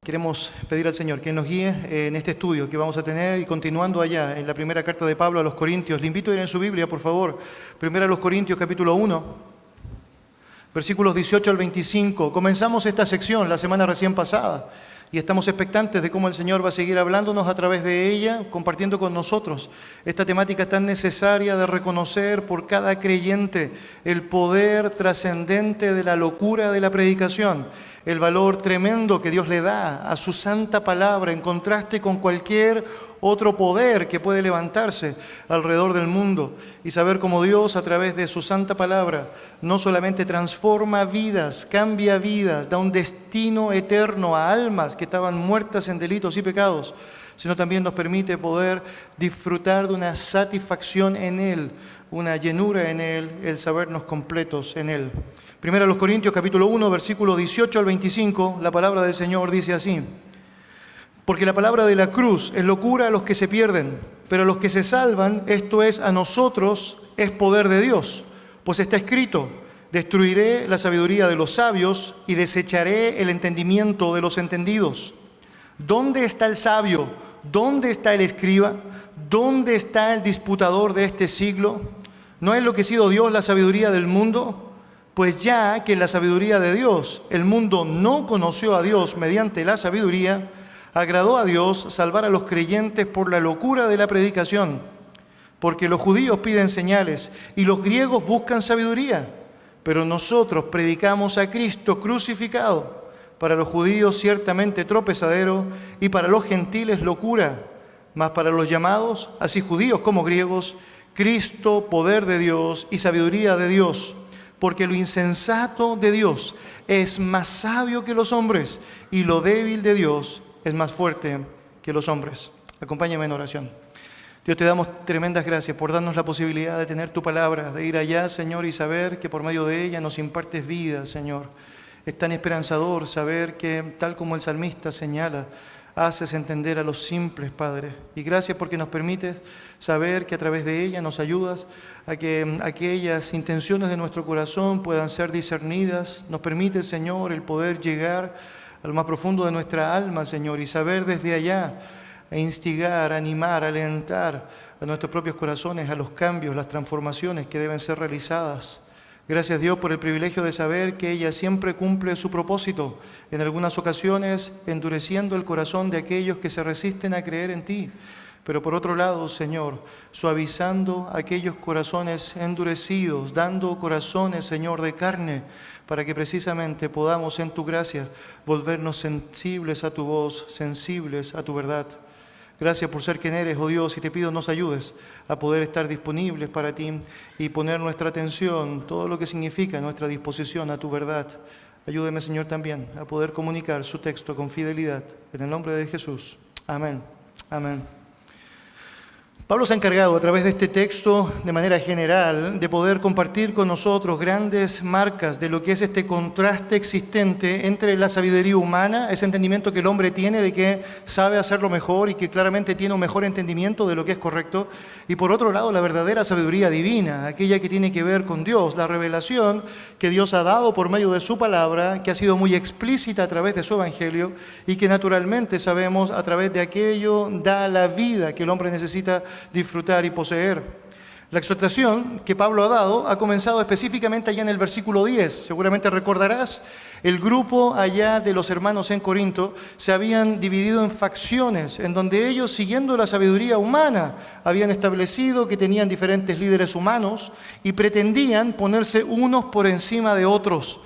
Queremos pedir al Señor que nos guíe en este estudio que vamos a tener y continuando allá en la primera carta de Pablo a los Corintios. Le invito a ir en su Biblia, por favor. Primera a los Corintios, capítulo 1, versículos 18 al 25. Comenzamos esta sección la semana recién pasada y estamos expectantes de cómo el Señor va a seguir hablándonos a través de ella, compartiendo con nosotros esta temática tan necesaria de reconocer por cada creyente el poder trascendente de la locura de la predicación, el valor tremendo que Dios le da a su santa palabra en contraste con cualquier otro poder que puede levantarse alrededor del mundo, y saber cómo Dios a través de su santa palabra no solamente transforma vidas, cambia vidas, da un destino eterno a almas que estaban muertas en delitos y pecados, sino también nos permite poder disfrutar de una satisfacción en Él, una llenura en Él, el sabernos completos en Él. Primero a los Corintios, capítulo 1, versículo 18 al 25, la palabra del Señor dice así: porque la palabra de la cruz es locura a los que se pierden, pero a los que se salvan, esto es, a nosotros, es poder de Dios. Pues está escrito: destruiré la sabiduría de los sabios y desecharé el entendimiento de los entendidos. ¿Dónde está el sabio? ¿Dónde está el escriba? ¿Dónde está el disputador de este siglo? ¿No ha enloquecido Dios la sabiduría del mundo? Pues ya que en la sabiduría de Dios el mundo no conoció a Dios mediante la sabiduría, agradó a Dios salvar a los creyentes por la locura de la predicación, porque los judíos piden señales y los griegos buscan sabiduría, pero nosotros predicamos a Cristo crucificado, para los judíos ciertamente tropezadero y para los gentiles locura, mas para los llamados, así judíos como griegos, Cristo poder de Dios y sabiduría de Dios, porque lo insensato de Dios es más sabio que los hombres y lo débil de Dios es más fuerte que los hombres. Acompáñame en oración. Dios, te damos tremendas gracias por darnos la posibilidad de tener tu palabra, de ir allá, Señor, y saber que por medio de ella nos impartes vida, Señor. Es tan esperanzador saber que, tal como el salmista señala, haces entender a los simples, Padre. Y gracias porque nos permites saber que a través de ella nos ayudas a que aquellas intenciones de nuestro corazón puedan ser discernidas. Nos permite, Señor, el poder llegar a lo más profundo de nuestra alma, Señor, y saber desde allá a instigar, animar, alentar a nuestros propios corazones a los cambios, las transformaciones que deben ser realizadas. Gracias, Dios, por el privilegio de saber que ella siempre cumple su propósito, en algunas ocasiones endureciendo el corazón de aquellos que se resisten a creer en ti, pero por otro lado, Señor, suavizando aquellos corazones endurecidos, dando corazones, Señor, de carne, para que precisamente podamos en tu gracia volvernos sensibles a tu voz, sensibles a tu verdad. Gracias por ser quien eres, oh Dios, y te pido nos ayudes a poder estar disponibles para ti y poner nuestra atención, todo lo que significa nuestra disposición a tu verdad. Ayúdeme, Señor, también a poder comunicar su texto con fidelidad. En el nombre de Jesús. Amén. Amén. Pablo se ha encargado a través de este texto, de manera general, de poder compartir con nosotros grandes marcas de lo que es este contraste existente entre la sabiduría humana, ese entendimiento que el hombre tiene de que sabe hacerlo mejor y que claramente tiene un mejor entendimiento de lo que es correcto, y por otro lado la verdadera sabiduría divina, aquella que tiene que ver con Dios, la revelación que Dios ha dado por medio de su palabra, que ha sido muy explícita a través de su evangelio y que naturalmente sabemos a través de aquello da la vida que el hombre necesita disfrutar y poseer. La exhortación que Pablo ha dado ha comenzado específicamente allá en el versículo 10. Seguramente recordarás, el grupo allá de los hermanos en Corinto se habían dividido en facciones, en donde ellos, siguiendo la sabiduría humana, habían establecido que tenían diferentes líderes humanos y pretendían ponerse unos por encima de otros.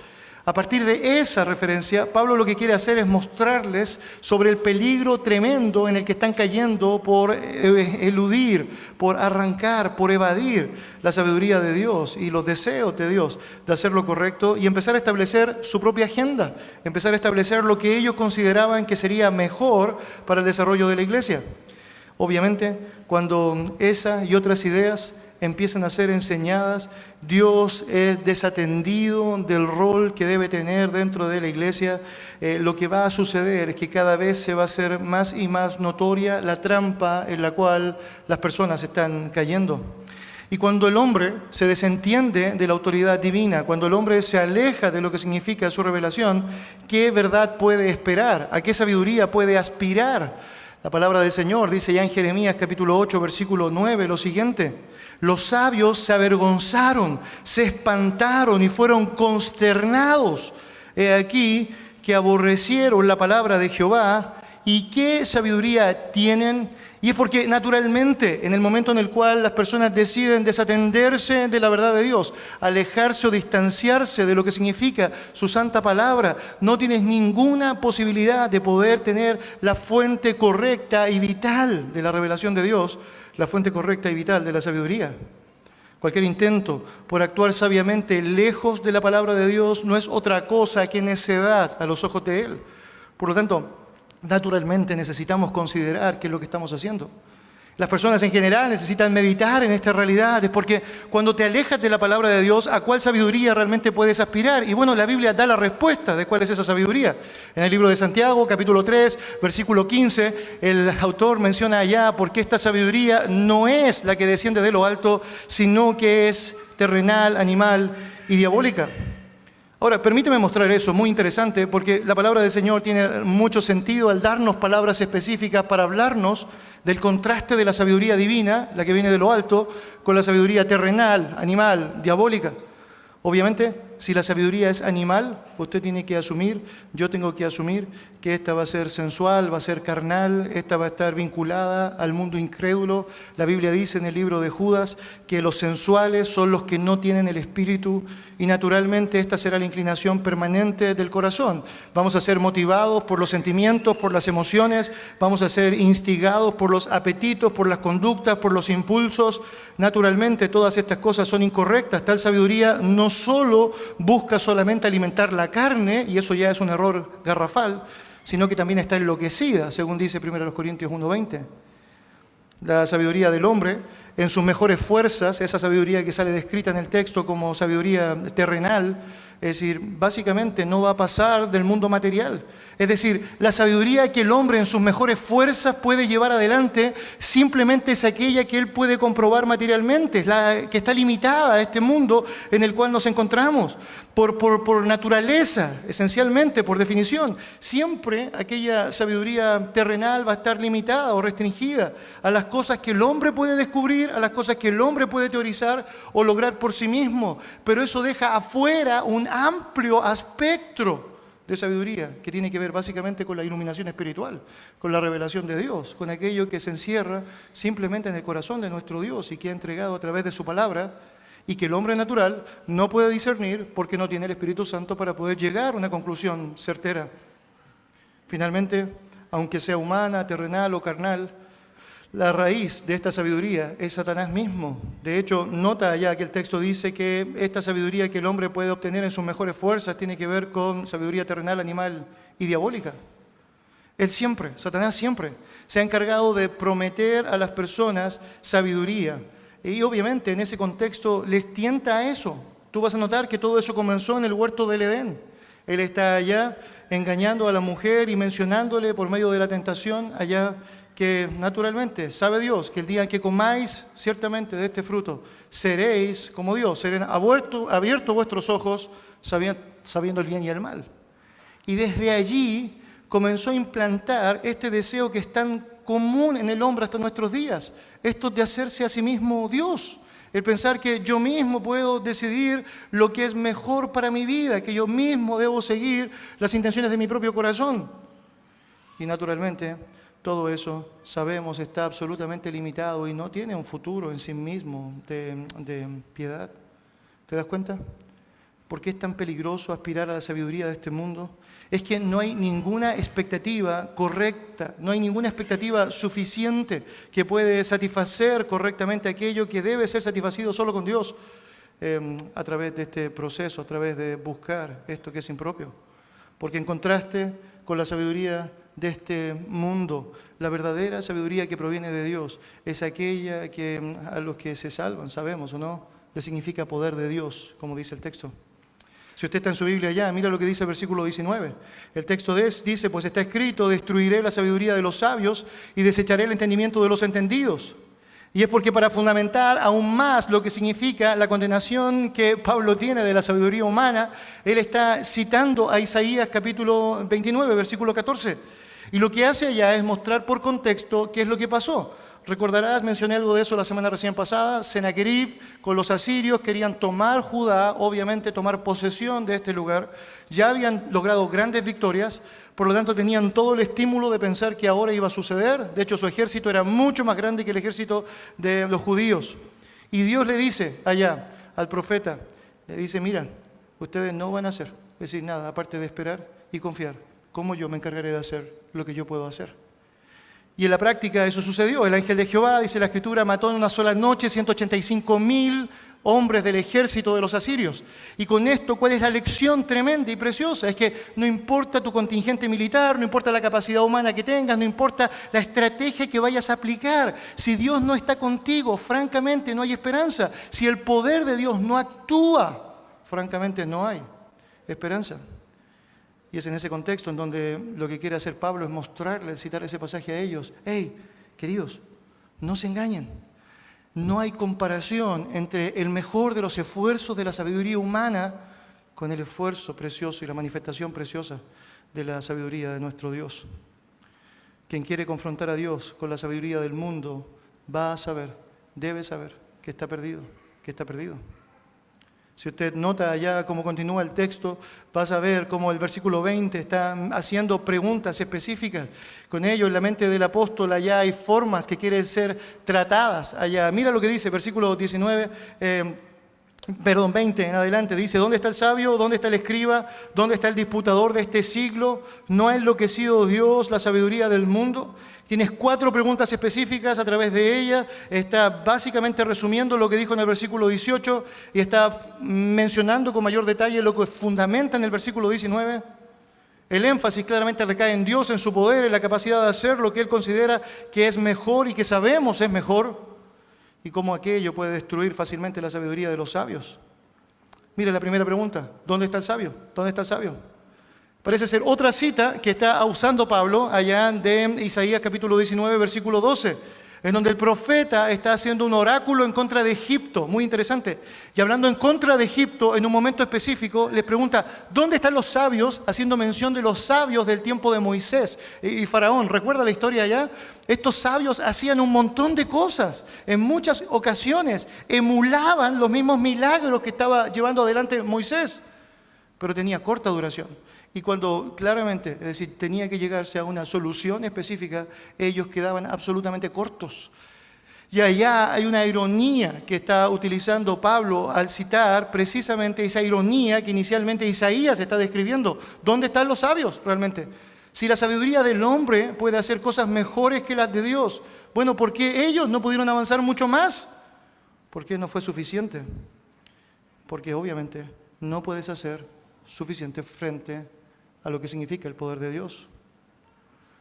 A partir de esa referencia, Pablo lo que quiere hacer es mostrarles sobre el peligro tremendo en el que están cayendo por eludir, por arrancar, por evadir la sabiduría de Dios y los deseos de Dios de hacer lo correcto y empezar a establecer su propia agenda, empezar a establecer lo que ellos consideraban que sería mejor para el desarrollo de la iglesia. Obviamente, cuando esa y otras ideas empiezan a ser enseñadas, Dios es desatendido del rol que debe tener dentro de la iglesia. Lo que va a suceder es que cada vez se va a hacer más y más notoria la trampa en la cual las personas están cayendo. Y cuando el hombre se desentiende de la autoridad divina, cuando el hombre se aleja de lo que significa su revelación, ¿qué verdad puede esperar? ¿A qué sabiduría puede aspirar? La palabra del Señor dice ya en Jeremías capítulo 8, versículo 9, lo siguiente: los sabios se avergonzaron, se espantaron y fueron consternados. He aquí que aborrecieron la palabra de Jehová. ¿Y qué sabiduría tienen? Y es porque naturalmente, en el momento en el cual las personas deciden desatenderse de la verdad de Dios, alejarse o distanciarse de lo que significa su santa palabra, no tienes ninguna posibilidad de poder tener la fuente correcta y vital de la revelación de Dios, la fuente correcta y vital de la sabiduría. Cualquier intento por actuar sabiamente lejos de la palabra de Dios no es otra cosa que necedad a los ojos de Él. Por lo tanto, naturalmente necesitamos considerar qué es lo que estamos haciendo. Las personas en general necesitan meditar en esta realidad, es porque cuando te alejas de la palabra de Dios, ¿a cuál sabiduría realmente puedes aspirar? Y bueno, la Biblia da la respuesta de cuál es esa sabiduría. En el libro de Santiago, capítulo 3, versículo 15, el autor menciona allá porque esta sabiduría no es la que desciende de lo alto, sino que es terrenal, animal y diabólica. Ahora, permíteme mostrar eso, muy interesante, porque la palabra del Señor tiene mucho sentido al darnos palabras específicas para hablarnos del contraste de la sabiduría divina, la que viene de lo alto, con la sabiduría terrenal, animal, diabólica. Obviamente, si la sabiduría es animal, usted tiene que asumir, yo tengo que asumir que esta va a ser sensual, va a ser carnal, esta va a estar vinculada al mundo incrédulo. La Biblia dice en el libro de Judas que los sensuales son los que no tienen el espíritu y naturalmente esta será la inclinación permanente del corazón. Vamos a ser motivados por los sentimientos, por las emociones, vamos a ser instigados por los apetitos, por las conductas, por los impulsos. Naturalmente todas estas cosas son incorrectas. Tal sabiduría no solo busca solamente alimentar la carne, y eso ya es un error garrafal, sino que también está enloquecida, según dice 1 Corintios 1:20. La sabiduría del hombre, en sus mejores fuerzas, esa sabiduría que sale descrita en el texto como sabiduría terrenal, es decir, básicamente no va a pasar del mundo material. Es decir, la sabiduría que el hombre en sus mejores fuerzas puede llevar adelante simplemente es aquella que él puede comprobar materialmente, la que está limitada a este mundo en el cual nos encontramos. Por naturaleza, esencialmente, por definición, siempre aquella sabiduría terrenal va a estar limitada o restringida a las cosas que el hombre puede descubrir, a las cosas que el hombre puede teorizar o lograr por sí mismo. Pero eso deja afuera un amplio espectro de sabiduría que tiene que ver básicamente con la iluminación espiritual, con la revelación de Dios, con aquello que se encierra simplemente en el corazón de nuestro Dios y que ha entregado a través de su palabra, y que el hombre natural no puede discernir porque no tiene el Espíritu Santo para poder llegar a una conclusión certera. Finalmente, aunque sea humana, terrenal o carnal, la raíz de esta sabiduría es Satanás mismo. De hecho, nota allá que el texto dice que esta sabiduría que el hombre puede obtener en sus mejores fuerzas tiene que ver con sabiduría terrenal, animal y diabólica. Él siempre, Satanás siempre, se ha encargado de prometer a las personas sabiduría. Y obviamente en ese contexto les tienta a eso. Tú vas a notar que todo eso comenzó en el huerto del Edén. Él está allá engañando a la mujer y mencionándole por medio de la tentación allá que naturalmente sabe Dios que el día en que comáis ciertamente de este fruto seréis como Dios, serán abiertos vuestros ojos sabiendo el bien y el mal. Y desde allí comenzó a implantar este deseo que es tan común en el hombre hasta nuestros días, esto de hacerse a sí mismo Dios, el pensar que yo mismo puedo decidir lo que es mejor para mi vida, que yo mismo debo seguir las intenciones de mi propio corazón. Y naturalmente todo eso, sabemos, está absolutamente limitado y no tiene un futuro en sí mismo de piedad. ¿Te das cuenta? ¿Por qué es tan peligroso aspirar a la sabiduría de este mundo? Es que no hay ninguna expectativa correcta, no hay ninguna expectativa suficiente que puede satisfacer correctamente aquello que debe ser satisfacido solo con Dios a través de este proceso, a través de buscar esto que es impropio. Porque en contraste con la sabiduría de este mundo, la verdadera sabiduría que proviene de Dios es aquella que a los que se salvan, sabemos o no, le significa poder de Dios, como dice el texto. Si usted está en su Biblia ya, mira lo que dice el versículo 19. El texto dice, pues está escrito, destruiré la sabiduría de los sabios y desecharé el entendimiento de los entendidos. Y es porque para fundamentar aún más lo que significa la condenación que Pablo tiene de la sabiduría humana, él está citando a Isaías capítulo 29, versículo 14. Y lo que hace allá es mostrar por contexto qué es lo que pasó. Recordarás, mencioné algo de eso la semana recién pasada, Senaquerib con los asirios querían tomar Judá, obviamente tomar posesión de este lugar. Ya habían logrado grandes victorias, por lo tanto tenían todo el estímulo de pensar que ahora iba a suceder. De hecho, su ejército era mucho más grande que el ejército de los judíos. Y Dios le dice allá al profeta, le dice, mira, ustedes no van a hacer, es decir, nada, aparte de esperar y confiar, como yo me encargaré de hacer lo que yo puedo hacer. Y en la práctica eso sucedió. El ángel de Jehová, dice la Escritura, mató en una sola noche 185,000 hombres del ejército de los asirios. Y con esto, ¿cuál es la lección tremenda y preciosa? Es que no importa tu contingente militar, no importa la capacidad humana que tengas, no importa la estrategia que vayas a aplicar. Si Dios no está contigo, francamente no hay esperanza. Si el poder de Dios no actúa, francamente no hay esperanza. Y es en ese contexto en donde lo que quiere hacer Pablo es mostrarle, citar ese pasaje a ellos. Hey, queridos, no se engañen. No hay comparación entre el mejor de los esfuerzos de la sabiduría humana con el esfuerzo precioso y la manifestación preciosa de la sabiduría de nuestro Dios. Quien quiere confrontar a Dios con la sabiduría del mundo va a saber, debe saber que está perdido, que está perdido. Si usted nota allá cómo continúa el texto, vas a ver cómo el versículo 20 está haciendo preguntas específicas. Con ello, en la mente del apóstol, allá hay formas que quieren ser tratadas. Allá, mira lo que dice, versículo 20 en adelante. Dice, ¿dónde está el sabio? ¿Dónde está el escriba? ¿Dónde está el disputador de este siglo? ¿No ha enloquecido Dios la sabiduría del mundo? Tienes 4 preguntas específicas a través de ellas. Está básicamente resumiendo lo que dijo en el versículo 18 y está mencionando con mayor detalle lo que fundamenta en el versículo 19. El énfasis claramente recae en Dios, en su poder, en la capacidad de hacer lo que Él considera que es mejor y que sabemos es mejor. Y cómo aquello puede destruir fácilmente la sabiduría de los sabios. Mira la primera pregunta. ¿Dónde está el sabio? ¿Dónde está el sabio? Parece ser otra cita que está usando Pablo allá de Isaías capítulo 19, versículo 12, en donde el profeta está haciendo un oráculo en contra de Egipto, muy interesante. Y hablando en contra de Egipto, en un momento específico, les pregunta, ¿dónde están los sabios? Haciendo mención de los sabios del tiempo de Moisés y Faraón. ¿Recuerda la historia allá? Estos sabios hacían un montón de cosas. En muchas ocasiones emulaban los mismos milagros que estaba llevando adelante Moisés, pero tenía corta duración. Y cuando claramente, es decir, tenía que llegarse a una solución específica, ellos quedaban absolutamente cortos. Y allá hay una ironía que está utilizando Pablo al citar precisamente esa ironía que inicialmente Isaías está describiendo. ¿Dónde están los sabios realmente? Si la sabiduría del hombre puede hacer cosas mejores que las de Dios, bueno, ¿por qué ellos no pudieron avanzar mucho más? ¿Por qué no fue suficiente? Porque obviamente no puedes hacer suficiente frente a lo que significa el poder de Dios.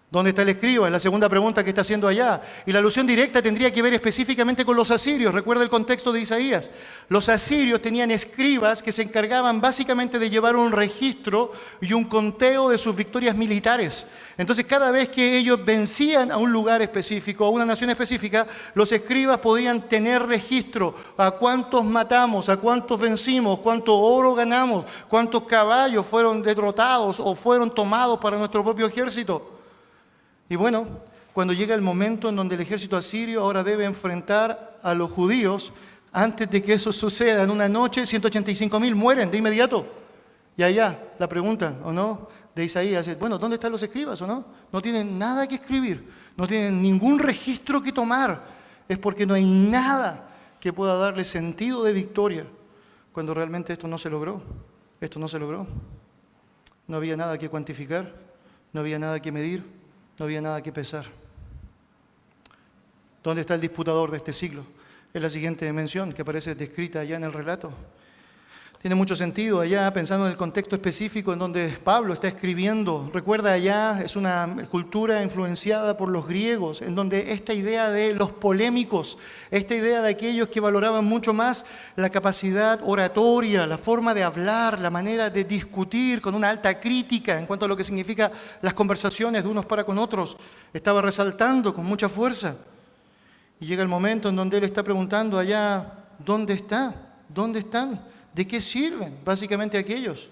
¿Dónde está el escriba? Es la segunda pregunta que está haciendo allá. Y la alusión directa tendría que ver específicamente con los asirios. Recuerda el contexto de Isaías. Los asirios tenían escribas que se encargaban básicamente de llevar un registro y un conteo de sus victorias militares. Entonces, cada vez que ellos vencían a un lugar específico, a una nación específica, los escribas podían tener registro a cuántos matamos, a cuántos vencimos, cuánto oro ganamos, cuántos caballos fueron derrotados o fueron tomados para nuestro propio ejército. Y bueno, cuando llega el momento en donde el ejército asirio ahora debe enfrentar a los judíos, antes de que eso suceda, en una noche 185,000 mueren de inmediato. Y allá la pregunta, ¿o no?, de Isaías es, bueno, ¿dónde están los escribas o no? No tienen nada que escribir, no tienen ningún registro que tomar. Es porque no hay nada que pueda darle sentido de victoria cuando realmente esto no se logró. Esto no se logró. No había nada que cuantificar, no había nada que medir. No había nada que pesar. ¿Dónde está el disputador de este siglo? Es la siguiente mención que aparece descrita allá en el relato. Tiene mucho sentido allá, pensando en el contexto específico en donde Pablo está escribiendo. Recuerda, allá es una cultura influenciada por los griegos, en donde esta idea de los polémicos, esta idea de aquellos que valoraban mucho más la capacidad oratoria, la forma de hablar, la manera de discutir con una alta crítica en cuanto a lo que significa las conversaciones de unos para con otros, estaba resaltando con mucha fuerza. Y llega el momento en donde él está preguntando allá, ¿dónde está? ¿Dónde están? ¿De qué sirven básicamente aquellos?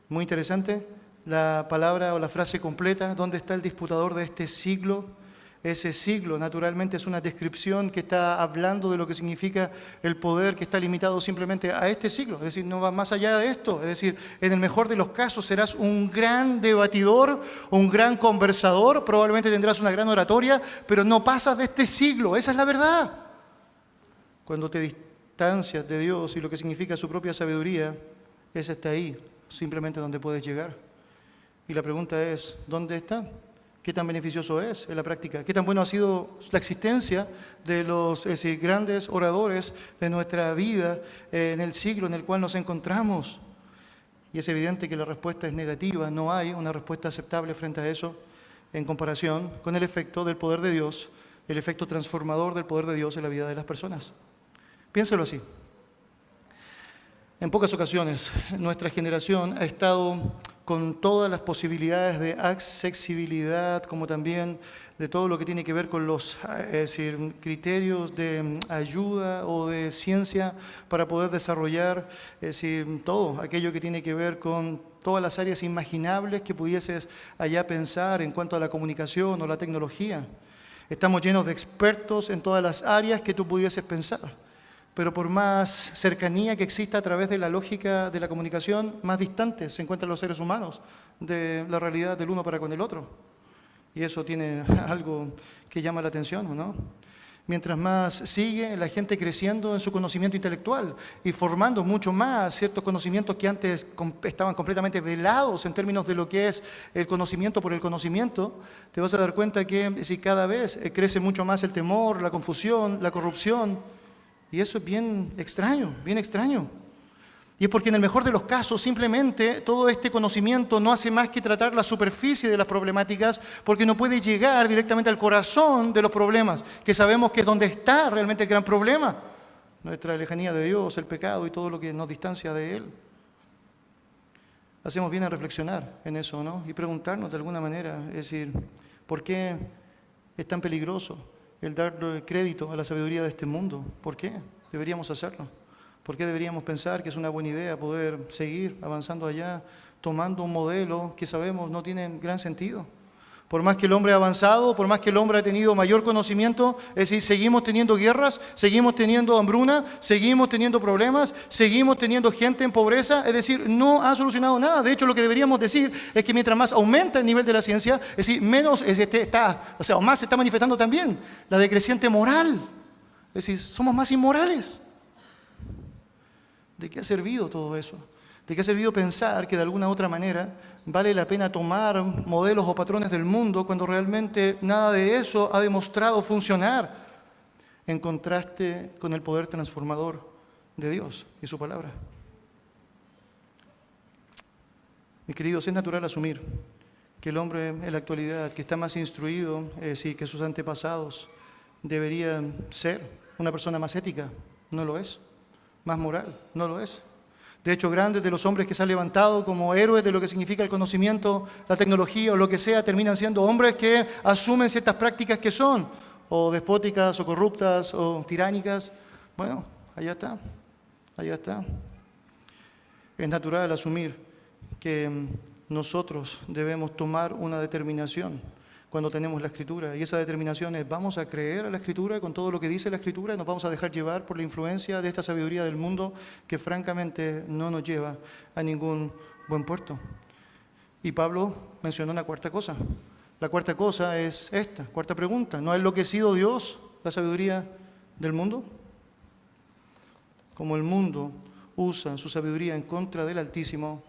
Muy interesante la palabra o la frase completa, ¿dónde está el disputador de este siglo? Ese siglo, naturalmente, es una descripción que está hablando de lo que significa el poder que está limitado simplemente a este siglo. Es decir, no va más allá de esto. Es decir, en el mejor de los casos serás un gran debatidor, un gran conversador, probablemente tendrás una gran oratoria, pero no pasas de este siglo. Esa es la verdad. Cuando te distancias de Dios y lo que significa su propia sabiduría, es hasta ahí, simplemente donde puedes llegar. Y la pregunta es, ¿dónde está? ¿Qué tan beneficioso es en la práctica? ¿Qué tan bueno ha sido la existencia de los grandes oradores de nuestra vida en el siglo en el cual nos encontramos? Y es evidente que la respuesta es negativa. No hay una respuesta aceptable frente a eso en comparación con el efecto del poder de Dios, el efecto transformador del poder de Dios en la vida de las personas. Piénselo así. En pocas ocasiones nuestra generación ha estado con todas las posibilidades de accesibilidad, como también de todo lo que tiene que ver con los criterios de ayuda o de ciencia para poder desarrollar todo aquello que tiene que ver con todas las áreas imaginables que pudieses allá pensar en cuanto a la comunicación o la tecnología. Estamos llenos de expertos en todas las áreas que tú pudieses pensar. Pero por más cercanía que exista a través de la lógica de la comunicación, más distantes se encuentran los seres humanos de la realidad del uno para con el otro. Y eso tiene algo que llama la atención, ¿no? Mientras más sigue la gente creciendo en su conocimiento intelectual y formando mucho más ciertos conocimientos que antes estaban completamente velados en términos de lo que es el conocimiento por el conocimiento, te vas a dar cuenta que si cada vez crece mucho más el temor, la confusión, la corrupción. Y eso es bien extraño, bien extraño. Y es porque en el mejor de los casos simplemente todo este conocimiento no hace más que tratar la superficie de las problemáticas porque no puede llegar directamente al corazón de los problemas, que sabemos que es donde está realmente el gran problema, nuestra lejanía de Dios, el pecado y todo lo que nos distancia de Él. Hacemos bien en reflexionar en eso, ¿no? Y preguntarnos de alguna manera, es decir, ¿por qué es tan peligroso el dar crédito a la sabiduría de este mundo? ¿Por qué deberíamos hacerlo? ¿Por qué deberíamos pensar que es una buena idea poder seguir avanzando allá, tomando un modelo que sabemos no tiene gran sentido? Por más que el hombre ha avanzado, por más que el hombre ha tenido mayor conocimiento, es decir, seguimos teniendo guerras, seguimos teniendo hambruna, seguimos teniendo problemas, seguimos teniendo gente en pobreza, es decir, no ha solucionado nada. De hecho, lo que deberíamos decir es que mientras más aumenta el nivel de la ciencia, es decir, menos o más se está manifestando también la decreciente moral. Es decir, somos más inmorales. ¿De qué ha servido todo eso? ¿De qué ha servido pensar que de alguna u otra manera vale la pena tomar modelos o patrones del mundo cuando realmente nada de eso ha demostrado funcionar en contraste con el poder transformador de Dios y su palabra? Mis queridos, es natural asumir que el hombre en la actualidad, que está más instruido que sus antepasados, debería ser una persona más ética. No lo es. Más moral. No lo es. De hecho, grandes de los hombres que se han levantado como héroes de lo que significa el conocimiento, la tecnología o lo que sea, terminan siendo hombres que asumen ciertas prácticas que son o despóticas o corruptas o tiránicas. Bueno, allá está, allá está. Es natural asumir que nosotros debemos tomar una determinación cuando tenemos la Escritura, y esa determinación es: ¿vamos a creer a la Escritura con todo lo que dice la Escritura? ¿Nos vamos a dejar llevar por la influencia de esta sabiduría del mundo que francamente no nos lleva a ningún buen puerto? Y Pablo mencionó una cuarta cosa. La cuarta cosa es esta, cuarta pregunta: ¿no ha enloquecido Dios la sabiduría del mundo? Como el mundo usa su sabiduría en contra del Altísimo,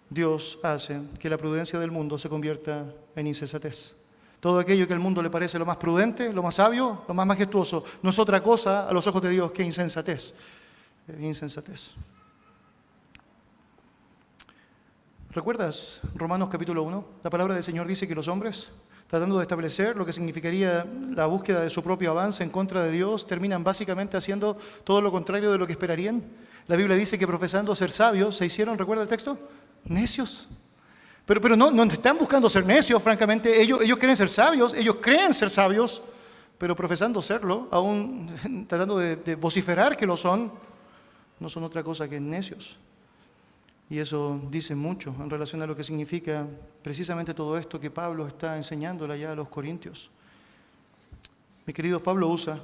Dios hace que la prudencia del mundo se convierta en insensatez. Todo aquello que al mundo le parece lo más prudente, lo más sabio, lo más majestuoso, no es otra cosa a los ojos de Dios que insensatez. Insensatez. ¿Recuerdas Romanos capítulo 1? La palabra del Señor dice que los hombres, tratando de establecer lo que significaría la búsqueda de su propio avance en contra de Dios, terminan básicamente haciendo todo lo contrario de lo que esperarían. La Biblia dice que profesando ser sabios, se hicieron, ¿recuerda el texto? Necios. Pero no están buscando ser necios, francamente. Ellos quieren ser sabios, ellos creen ser sabios, pero profesando serlo, aún tratando de vociferar que lo son, no son otra cosa que necios. Y eso dice mucho en relación a lo que significa precisamente todo esto que Pablo está enseñándole allá a los corintios. Mi querido, Pablo usa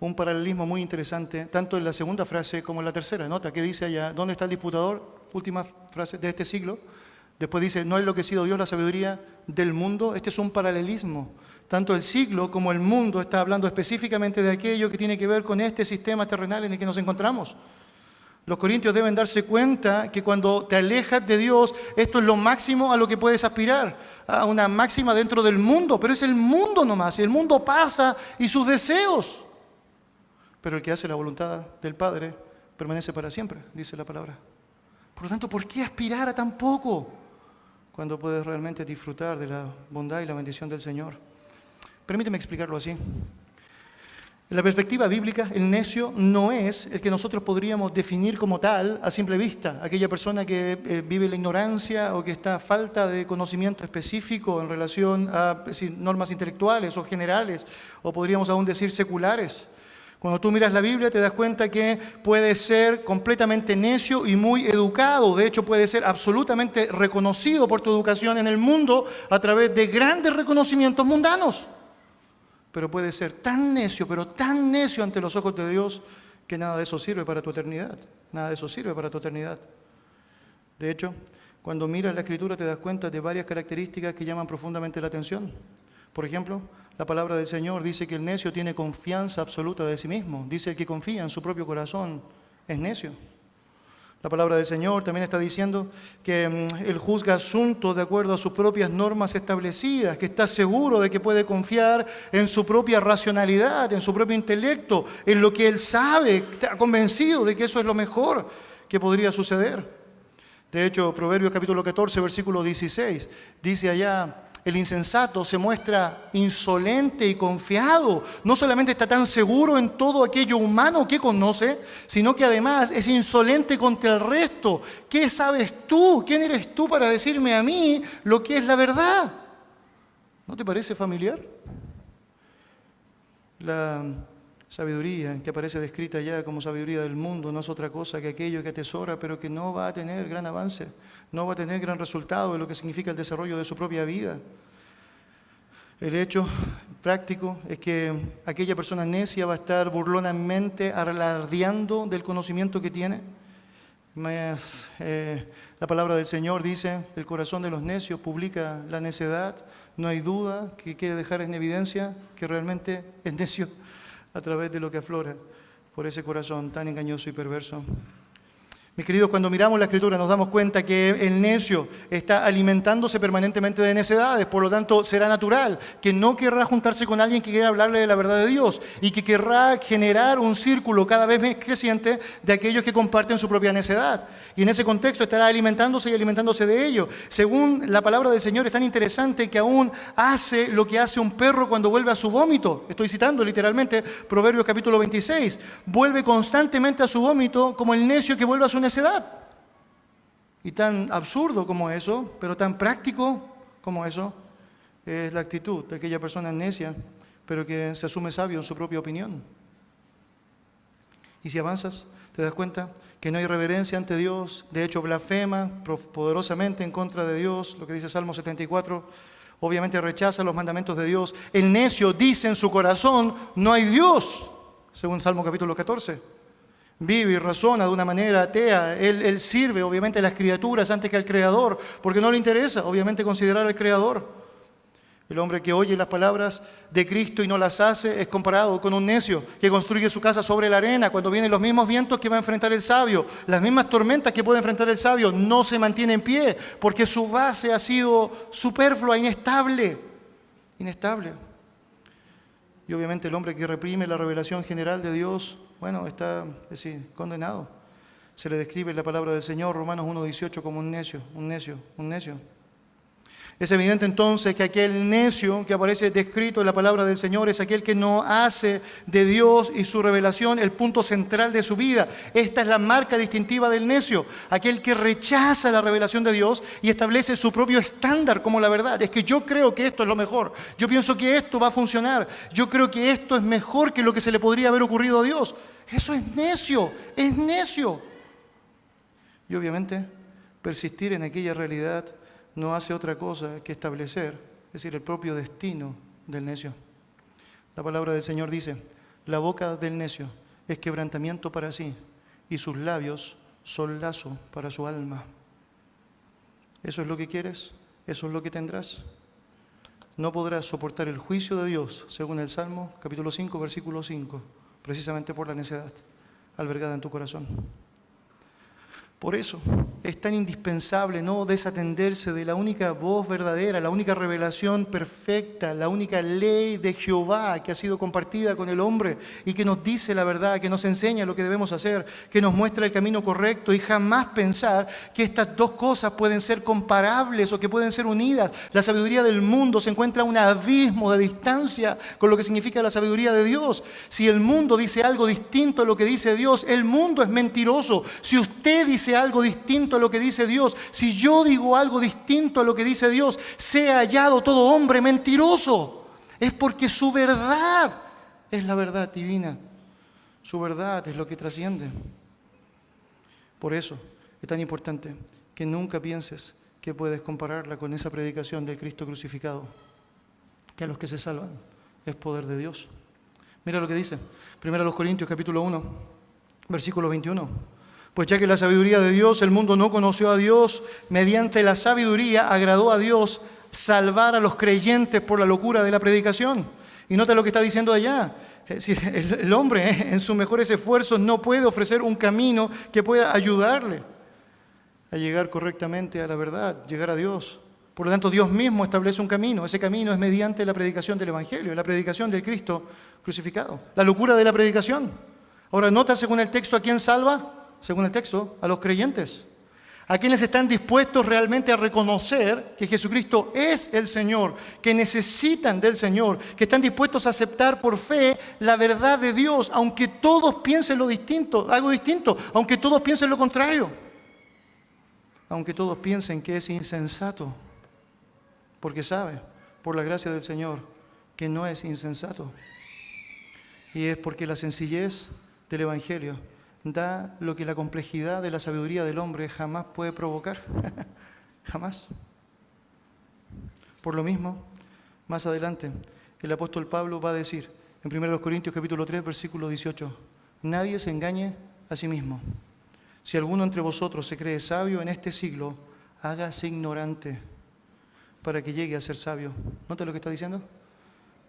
un paralelismo muy interesante, tanto en la segunda frase como en la tercera. Nota que dice allá, ¿dónde está el disputador? Última frase de este siglo. Después dice, ¿no ha enloquecido Dios la sabiduría del mundo? Este es un paralelismo. Tanto el siglo como el mundo está hablando específicamente de aquello que tiene que ver con este sistema terrenal en el que nos encontramos. Los corintios deben darse cuenta que cuando te alejas de Dios, esto es lo máximo a lo que puedes aspirar, a una máxima dentro del mundo, pero es el mundo nomás, y el mundo pasa y sus deseos. Pero el que hace la voluntad del Padre permanece para siempre, dice la palabra. Por lo tanto, ¿por qué aspirar a tan poco cuando puedes realmente disfrutar de la bondad y la bendición del Señor? Permíteme explicarlo así. En la perspectiva bíblica, el necio no es el que nosotros podríamos definir como tal a simple vista, aquella persona que vive la ignorancia o que está a falta de conocimiento específico en relación a normas intelectuales o generales, o podríamos aún decir seculares. Cuando tú miras la Biblia te das cuenta que puede ser completamente necio y muy educado. De hecho, puede ser absolutamente reconocido por tu educación en el mundo a través de grandes reconocimientos mundanos. Pero puede ser tan necio, pero tan necio ante los ojos de Dios, que nada de eso sirve para tu eternidad. Nada de eso sirve para tu eternidad. De hecho, cuando miras la Escritura te das cuenta de varias características que llaman profundamente la atención. Por ejemplo, la palabra del Señor dice que el necio tiene confianza absoluta de sí mismo. Dice el que confía en su propio corazón es necio. La palabra del Señor también está diciendo que Él juzga asuntos de acuerdo a sus propias normas establecidas, que está seguro de que puede confiar en su propia racionalidad, en su propio intelecto, en lo que Él sabe, está convencido de que eso es lo mejor que podría suceder. De hecho, Proverbios capítulo 14, versículo 16, dice allá, el insensato se muestra insolente y confiado. No solamente está tan seguro en todo aquello humano que conoce, sino que además es insolente contra el resto. ¿Qué sabes tú? ¿Quién eres tú para decirme a mí lo que es la verdad? ¿No te parece familiar? La sabiduría que aparece descrita ya como sabiduría del mundo no es otra cosa que aquello que atesora, pero que no va a tener gran avance, no va a tener gran resultado en lo que significa el desarrollo de su propia vida. El hecho práctico es que aquella persona necia va a estar burlonamente alardeando del conocimiento que tiene. La palabra del Señor dice, el corazón de los necios publica la necedad. No hay duda que quiere dejar en evidencia que realmente es necio a través de lo que aflora por ese corazón tan engañoso y perverso. Mis queridos, cuando miramos la Escritura nos damos cuenta que el necio está alimentándose permanentemente de necedades, por lo tanto será natural que no querrá juntarse con alguien que quiera hablarle de la verdad de Dios y que querrá generar un círculo cada vez más creciente de aquellos que comparten su propia necedad. Y en ese contexto estará alimentándose y alimentándose de ello. Según la palabra del Señor es tan interesante que aún hace lo que hace un perro cuando vuelve a su vómito. Estoy citando literalmente Proverbios capítulo 26. Vuelve constantemente a su vómito como el necio que vuelve a su necedad. Y tan absurdo como eso, pero tan práctico como eso, es la actitud de aquella persona necia, pero que se asume sabio en su propia opinión. Y si avanzas, te das cuenta que no hay reverencia ante Dios, de hecho blasfema poderosamente en contra de Dios, lo que dice Salmo 74, obviamente rechaza los mandamientos de Dios. El necio dice en su corazón, no hay Dios, según Salmo capítulo 14. Vive y razona de una manera atea. Él sirve obviamente a las criaturas antes que al Creador, porque no le interesa obviamente considerar al Creador. El hombre que oye las palabras de Cristo y no las hace es comparado con un necio que construye su casa sobre la arena cuando vienen los mismos vientos que va a enfrentar el sabio, las mismas tormentas que puede enfrentar el sabio, no se mantiene en pie porque su base ha sido superflua, inestable. Y obviamente el hombre que reprime la revelación general de Dios, bueno, está condenado. Se le describe en la palabra del Señor, Romanos 1:18, como un necio. Es evidente entonces que aquel necio que aparece descrito en la palabra del Señor es aquel que no hace de Dios y su revelación el punto central de su vida. Esta es la marca distintiva del necio, aquel que rechaza la revelación de Dios y establece su propio estándar como la verdad. Es que yo creo que esto es lo mejor, yo pienso que esto va a funcionar, yo creo que esto es mejor que lo que se le podría haber ocurrido a Dios. Eso es necio, es necio. Y obviamente persistir en aquella realidad no hace otra cosa que establecer, es decir, el propio destino del necio. La palabra del Señor dice, la boca del necio es quebrantamiento para sí y sus labios son lazo para su alma. ¿Eso es lo que quieres? ¿Eso es lo que tendrás? No podrás soportar el juicio de Dios, según el Salmo, capítulo 5, versículo 5, precisamente por la necedad albergada en tu corazón. Por eso es tan indispensable no desatenderse de la única voz verdadera, la única revelación perfecta, la única ley de Jehová que ha sido compartida con el hombre y que nos dice la verdad, que nos enseña lo que debemos hacer, que nos muestra el camino correcto, y jamás pensar que estas dos cosas pueden ser comparables o que pueden ser unidas. La sabiduría del mundo se encuentra a un abismo de distancia con lo que significa la sabiduría de Dios. Si el mundo dice algo distinto a lo que dice Dios, el mundo es mentiroso. Si usted dice algo distinto a lo que dice Dios, si yo digo algo distinto a lo que dice Dios, sea hallado todo hombre mentiroso. Es porque su verdad es la verdad divina. Su verdad es lo que trasciende. Por eso es tan importante que nunca pienses que puedes compararla con esa predicación del Cristo crucificado, que a los que se salvan es poder de Dios. Mira lo que dice 1 Corintios capítulo 1, versículo 21. Pues ya que la sabiduría de Dios, el mundo no conoció a Dios, mediante la sabiduría agradó a Dios salvar a los creyentes por la locura de la predicación. Y nota lo que está diciendo allá. Es decir, el hombre en sus mejores esfuerzos no puede ofrecer un camino que pueda ayudarle a llegar correctamente a la verdad, llegar a Dios. Por lo tanto, Dios mismo establece un camino. Ese camino es mediante la predicación del Evangelio, la predicación del Cristo crucificado. La locura de la predicación. Ahora, nota según el texto a quién salva. Según el texto, a los creyentes, a quienes están dispuestos realmente a reconocer que Jesucristo es el Señor, que necesitan del Señor, que están dispuestos a aceptar por fe la verdad de Dios, aunque todos piensen lo distinto, algo distinto, aunque todos piensen lo contrario, aunque todos piensen que es insensato, porque sabe, por la gracia del Señor, que no es insensato. Y es porque la sencillez del Evangelio da lo que la complejidad de la sabiduría del hombre jamás puede provocar. Jamás. Por lo mismo, más adelante, el apóstol Pablo va a decir en 1 Corintios capítulo 3, versículo 18, nadie se engañe a sí mismo. Si alguno entre vosotros se cree sabio en este siglo, hágase ignorante para que llegue a ser sabio. ¿Nota lo que está diciendo?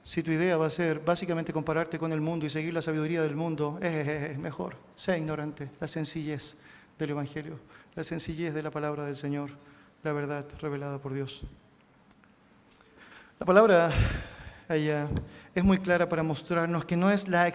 Si tu idea va a ser básicamente compararte con el mundo y seguir la sabiduría del mundo, es mejor. Sea ignorante. La sencillez del Evangelio, la sencillez de la palabra del Señor, la verdad revelada por Dios. La palabra allá es muy clara para mostrarnos que no es la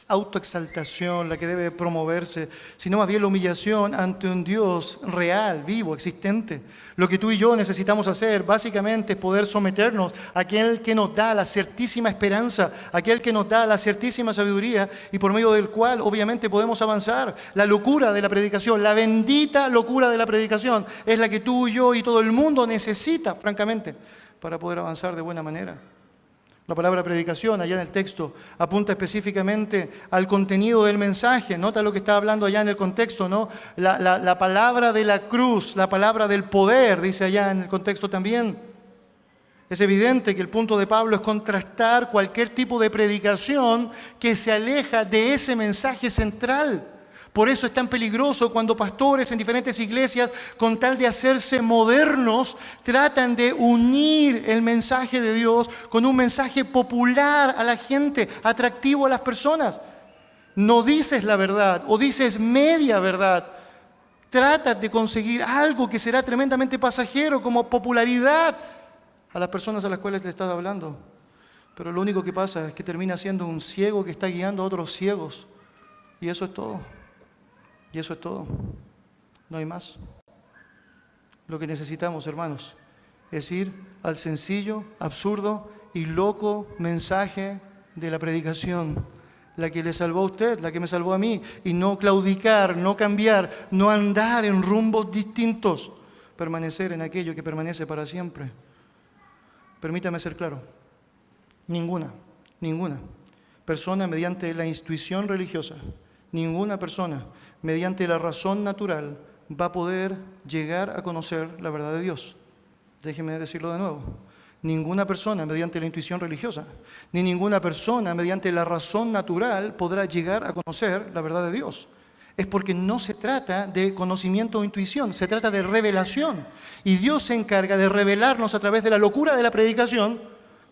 autoexaltación la que debe promoverse, sino más bien la humillación ante un Dios real, vivo, existente. Lo que tú y yo necesitamos hacer básicamente es poder someternos a aquel que nos da la certísima esperanza, aquel que nos da la certísima sabiduría y por medio del cual obviamente podemos avanzar. La locura de la predicación, la bendita locura de la predicación es la que tú y yo y todo el mundo necesita, francamente, para poder avanzar de buena manera. La palabra predicación, allá en el texto, apunta específicamente al contenido del mensaje. Nota lo que está hablando allá en el contexto, ¿no? La palabra de la cruz, la palabra del poder, dice allá en el contexto también. Es evidente que el punto de Pablo es contrastar cualquier tipo de predicación que se aleja de ese mensaje central. Por eso es tan peligroso cuando pastores en diferentes iglesias, con tal de hacerse modernos, tratan de unir el mensaje de Dios con un mensaje popular a la gente, atractivo a las personas. No dices la verdad o dices media verdad. Tratas de conseguir algo que será tremendamente pasajero como popularidad a las personas a las cuales le estás hablando. Pero lo único que pasa es que termina siendo un ciego que está guiando a otros ciegos. Y eso es todo. Y eso es todo. No hay más. Lo que necesitamos, hermanos, es ir al sencillo, absurdo y loco mensaje de la predicación, la que le salvó a usted, la que me salvó a mí, y no claudicar, no cambiar, no andar en rumbos distintos, permanecer en aquello que permanece para siempre. Permítame ser claro, ninguna persona mediante la intuición religiosa, ninguna persona mediante la razón natural va a poder llegar a conocer la verdad de Dios. Déjeme decirlo de nuevo. Ninguna persona mediante la intuición religiosa, ni ninguna persona mediante la razón natural podrá llegar a conocer la verdad de Dios. Es porque no se trata de conocimiento o intuición, se trata de revelación. Y Dios se encarga de revelarnos a través de la locura de la predicación,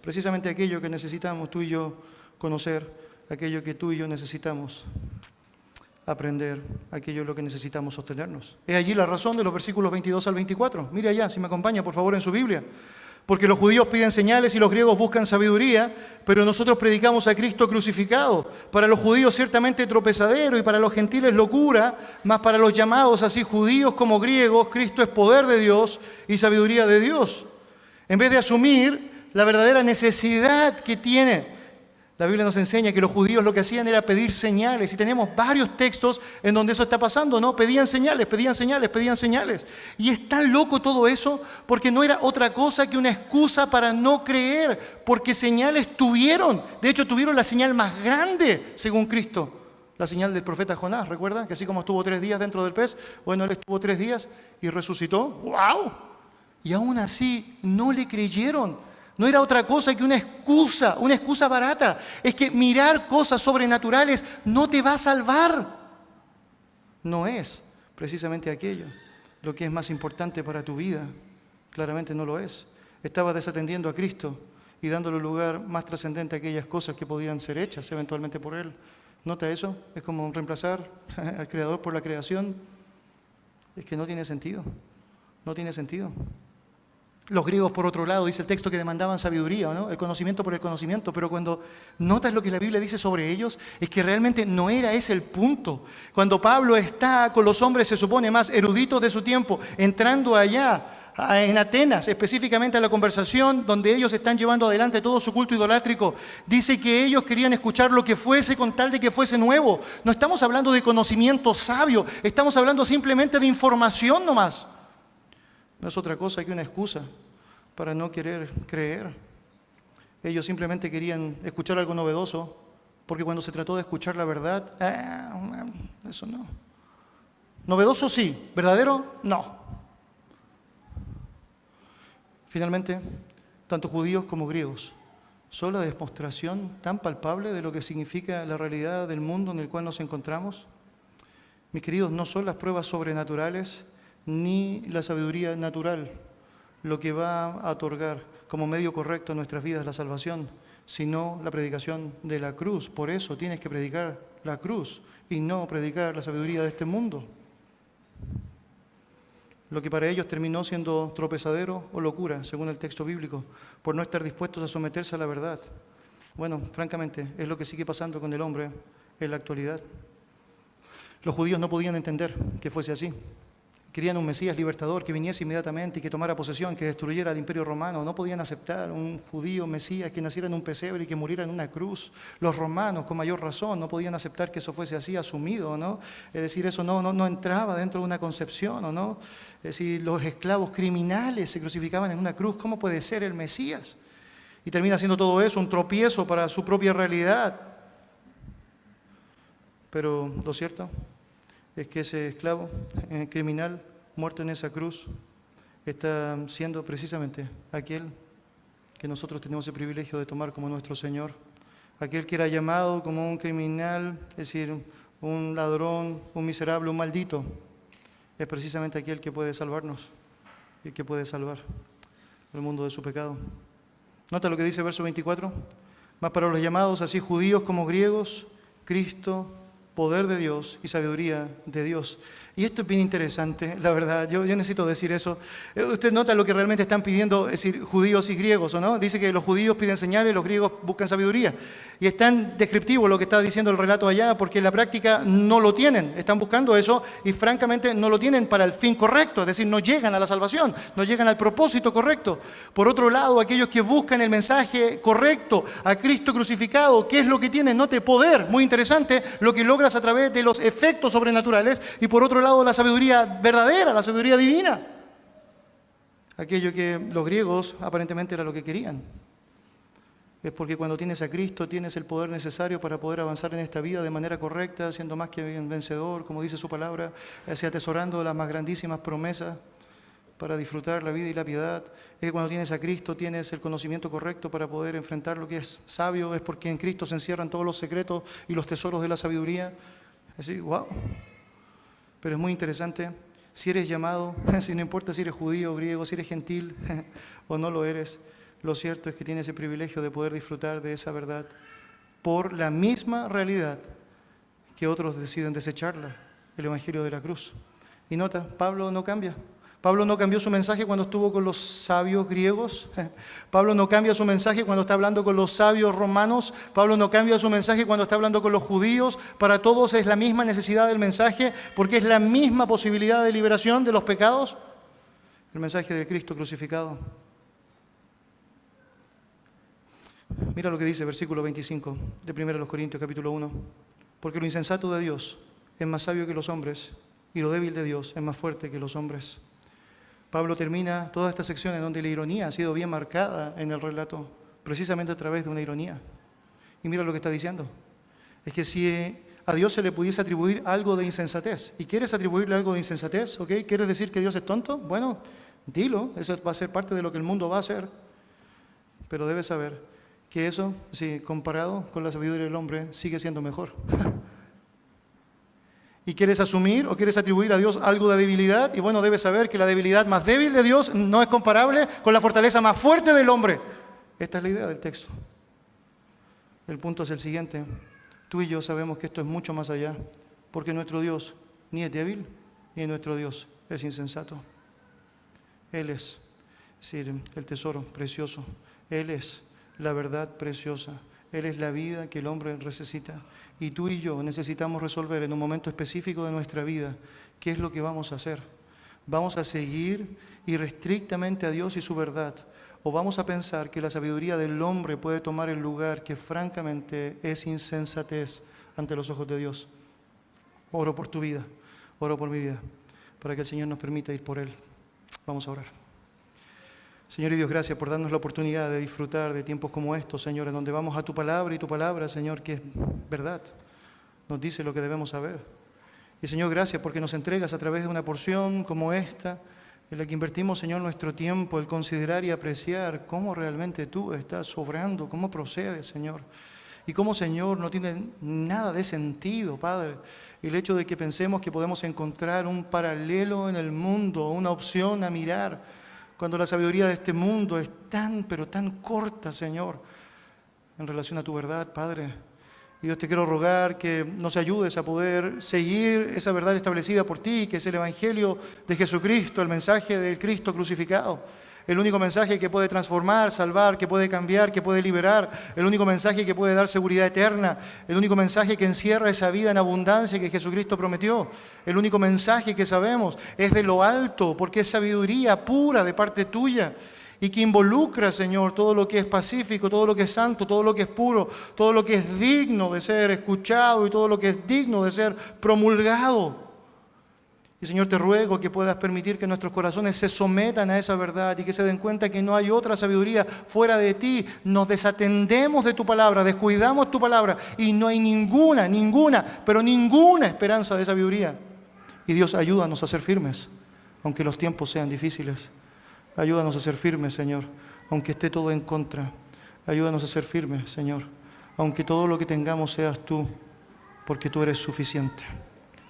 precisamente aquello que necesitamos tú y yo conocer, aquello que tú y yo necesitamos aprender, aquello es lo que necesitamos sostenernos. Es allí la razón de los versículos 22 al 24. Mire allá, si me acompaña por favor en su Biblia. Porque los judíos piden señales y los griegos buscan sabiduría, pero nosotros predicamos a Cristo crucificado. Para los judíos ciertamente tropezadero y para los gentiles locura, mas para los llamados así judíos como griegos, Cristo es poder de Dios y sabiduría de Dios. En vez de asumir la verdadera necesidad que tiene, la Biblia nos enseña que los judíos lo que hacían era pedir señales, y tenemos varios textos en donde eso está pasando, ¿no? Pedían señales, pedían señales, pedían señales. Y es tan loco todo eso porque no era otra cosa que una excusa para no creer, porque señales tuvieron. De hecho, tuvieron la señal más grande, según Cristo, la señal del profeta Jonás. ¿Recuerdan? Que así como estuvo 3 días dentro del pez, bueno, él estuvo 3 días y resucitó. ¡Wow! Y aún así no le creyeron. No era otra cosa que una excusa barata. Es que mirar cosas sobrenaturales no te va a salvar. No es precisamente aquello lo que es más importante para tu vida. Claramente no lo es. Estaba desatendiendo a Cristo y dándole un lugar más trascendente a aquellas cosas que podían ser hechas eventualmente por Él. ¿Nota eso? Es como reemplazar al Creador por la creación. Es que no tiene sentido. No tiene sentido. Los griegos, por otro lado, dice el texto que demandaban sabiduría, ¿no? El conocimiento por el conocimiento, pero cuando notas lo que la Biblia dice sobre ellos, es que realmente no era ese el punto. Cuando Pablo está con los hombres, se supone, más eruditos de su tiempo, entrando allá en Atenas, específicamente a la conversación donde ellos están llevando adelante todo su culto idolátrico, dice que ellos querían escuchar lo que fuese con tal de que fuese nuevo. No estamos hablando de conocimiento sabio, estamos hablando simplemente de información nomás. No es otra cosa que una excusa para no querer creer. Ellos simplemente querían escuchar algo novedoso, porque cuando se trató de escuchar la verdad, eso no. Novedoso sí, verdadero no. Finalmente, tanto judíos como griegos, ¿son la demostración tan palpable de lo que significa la realidad del mundo en el cual nos encontramos? Mis queridos, no son las pruebas sobrenaturales ni la sabiduría natural lo que va a otorgar como medio correcto en nuestras vidas la salvación, sino la predicación de la cruz. Por eso tienes que predicar la cruz y no predicar la sabiduría de este mundo. Lo que para ellos terminó siendo tropezadero o locura, según el texto bíblico, por no estar dispuestos a someterse a la verdad. Bueno, francamente, es lo que sigue pasando con el hombre en la actualidad. Los judíos no podían entender que fuese así. Querían un Mesías libertador que viniese inmediatamente y que tomara posesión, que destruyera el imperio romano. No podían aceptar un judío Mesías que naciera en un pesebre y que muriera en una cruz. Los romanos, con mayor razón, no podían aceptar que eso fuese así asumido, ¿no? Es decir, eso no entraba dentro de una concepción, ¿no? Es decir, los esclavos criminales se crucificaban en una cruz. ¿Cómo puede ser el Mesías? Y termina siendo todo eso un tropiezo para su propia realidad. Pero lo cierto es que ese esclavo criminal muerto en esa cruz está siendo precisamente aquel que nosotros tenemos el privilegio de tomar como nuestro Señor, aquel que era llamado como un criminal, es decir, un ladrón, un miserable, un maldito, es precisamente aquel que puede salvarnos y que puede salvar al mundo de su pecado. Nota lo que dice el verso 24, mas para los llamados así judíos como griegos, Cristo poder de Dios y sabiduría de Dios. Y esto es bien interesante, la verdad, yo necesito decir eso. Usted nota lo que realmente están pidiendo, es decir, judíos y griegos, ¿o no? Dice que los judíos piden señales, los griegos buscan sabiduría. Y es tan descriptivo lo que está diciendo el relato allá, porque en la práctica no lo tienen, están buscando eso y francamente no lo tienen para el fin correcto, es decir, no llegan a la salvación, no llegan al propósito correcto. Por otro lado, aquellos que buscan el mensaje correcto, a Cristo crucificado, ¿qué es lo que tienen? Note, poder, muy interesante, lo que logras a través de los efectos sobrenaturales, y por otro lado, la sabiduría verdadera, la sabiduría divina. Aquello que los griegos aparentemente era lo que querían. Es porque cuando tienes a Cristo tienes el poder necesario para poder avanzar en esta vida de manera correcta, siendo más que vencedor, como dice su palabra, así atesorando las más grandísimas promesas para disfrutar la vida y la piedad. Es que cuando tienes a Cristo tienes el conocimiento correcto para poder enfrentar lo que es sabio. Es porque en Cristo se encierran todos los secretos y los tesoros de la sabiduría. Así, wow. Pero es muy interesante, si eres llamado, si no importa si eres judío o griego, si eres gentil o no lo eres, lo cierto es que tienes el privilegio de poder disfrutar de esa verdad por la misma realidad que otros deciden desecharla, el Evangelio de la cruz. Y nota, Pablo no cambia. Pablo no cambió su mensaje cuando estuvo con los sabios griegos. Pablo no cambia su mensaje cuando está hablando con los sabios romanos. Pablo no cambia su mensaje cuando está hablando con los judíos. Para todos es la misma necesidad del mensaje, porque es la misma posibilidad de liberación de los pecados. El mensaje de Cristo crucificado. Mira lo que dice versículo 25 de 1 Corintios capítulo 1. Porque lo insensato de Dios es más sabio que los hombres, y lo débil de Dios es más fuerte que los hombres. Pablo termina toda esta sección en donde la ironía ha sido bien marcada en el relato, precisamente a través de una ironía. Y mira lo que está diciendo. Es que si a Dios se le pudiese atribuir algo de insensatez, y quieres atribuirle algo de insensatez, ¿ok? ¿Quieres decir que Dios es tonto? Bueno, dilo, eso va a ser parte de lo que el mundo va a hacer. Pero debes saber que eso, sí, comparado con la sabiduría del hombre, sigue siendo mejor. ¿Y quieres asumir o quieres atribuir a Dios algo de debilidad? Y bueno, debes saber que la debilidad más débil de Dios no es comparable con la fortaleza más fuerte del hombre. Esta es la idea del texto. El punto es el siguiente. Tú y yo sabemos que esto es mucho más allá, porque nuestro Dios ni es débil, ni nuestro Dios es insensato. Él es decir, el tesoro precioso. Él es la verdad preciosa. Él es la vida que el hombre necesita. Y tú y yo necesitamos resolver en un momento específico de nuestra vida qué es lo que vamos a hacer. ¿Vamos a seguir irrestrictamente a Dios y su verdad? ¿O vamos a pensar que la sabiduría del hombre puede tomar el lugar que francamente es insensatez ante los ojos de Dios? Oro por tu vida, oro por mi vida, para que el Señor nos permita ir por Él. Vamos a orar. Señor y Dios, gracias por darnos la oportunidad de disfrutar de tiempos como estos, Señor, en donde vamos a tu palabra y tu palabra, Señor, que es verdad, nos dice lo que debemos saber. Y Señor, gracias porque nos entregas a través de una porción como esta, en la que invertimos, Señor, nuestro tiempo, el considerar y apreciar cómo realmente tú estás sobrando, cómo procedes, Señor. Y cómo, Señor, no tiene nada de sentido, Padre, el hecho de que pensemos que podemos encontrar un paralelo en el mundo, una opción a mirar, cuando la sabiduría de este mundo es tan, pero tan corta, Señor, en relación a tu verdad, Padre. Y Dios, te quiero rogar que nos ayudes a poder seguir esa verdad establecida por ti, que es el Evangelio de Jesucristo, el mensaje del Cristo crucificado. El único mensaje que puede transformar, salvar, que puede cambiar, que puede liberar. El único mensaje que puede dar seguridad eterna. El único mensaje que encierra esa vida en abundancia que Jesucristo prometió. El único mensaje que sabemos es de lo alto, porque es sabiduría pura de parte tuya. Y que involucra, Señor, todo lo que es pacífico, todo lo que es santo, todo lo que es puro, todo lo que es digno de ser escuchado y todo lo que es digno de ser promulgado. Y Señor, te ruego que puedas permitir que nuestros corazones se sometan a esa verdad y que se den cuenta que no hay otra sabiduría fuera de ti. Nos desatendemos de tu palabra, descuidamos tu palabra y no hay ninguna esperanza de sabiduría. Y Dios, ayúdanos a ser firmes, aunque los tiempos sean difíciles. Ayúdanos a ser firmes, Señor, aunque esté todo en contra. Ayúdanos a ser firmes, Señor, aunque todo lo que tengamos seas tú, porque tú eres suficiente.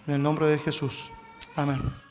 En el nombre de Jesús. Amén.